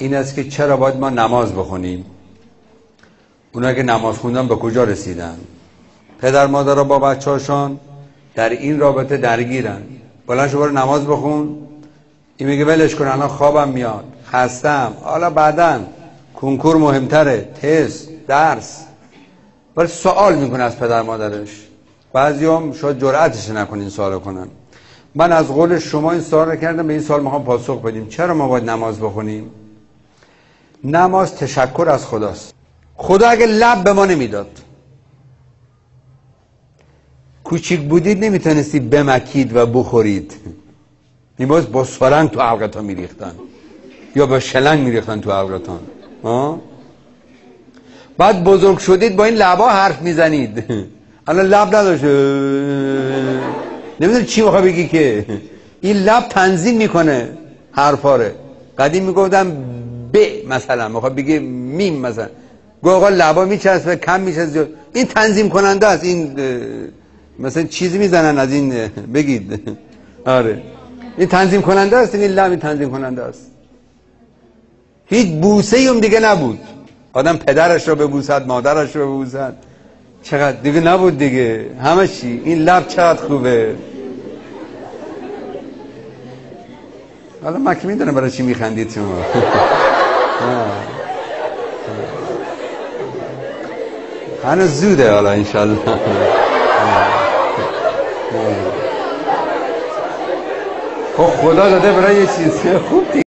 این است که چرا باید ما نماز بخونیم. اونا که نماز خوندن به کجا رسیدن؟ پدر مادرها با بچه‌هاشون در این رابطه درگیرن. بلند شو برو نماز بخون، این میگه ولش کن الان خوابم میاد، خستم، حالا بعداً کنکور مهمتره، تست، درس. ولی سوال میکنه از پدر مادرش. بعضیام شاید جرأتش نکنن این سوالو کنن. من از قول شما این سوال رو کردم، به این سوال میخوام پاسخ بدیم. چرا ما باید نماز بخونیم؟ نماز تشکر از خداست. خدا اگه لب به ما نمیداد، کوچیک بودید نمیتونستید بمکید و بخورید، میباید با سرنگ تو حلقتان میریختن یا با شلنگ میریختن تو حلقتان. بعد بزرگ شدید با این لبا حرف میزنید. الان لب نداشت، نمیدونی چی میخوای بگی که این لب تنظیم میکنه حرفاره. قدیم میگفتم ب مثلا میخوای بگی میم مثلا، گو آقا لبا میچسبه کم میچسبه، این تنظیم کننده است. این مثلا چیزی میزنن از این بگید. آره این تنظیم کننده است، این لب تنظیم کننده است. هیچ بوسه ایم دیگه نبود. آدم پدرش رو ببوسد، مادرش رو ببوسد، چقدر دیگه نبود دیگه، همه چی. این لب چقدر خوبه. حالا من که میدونم برای چی میخندید شما. هنوز زوده حالا انشالله. خب خدا داده برای یه چیز خوب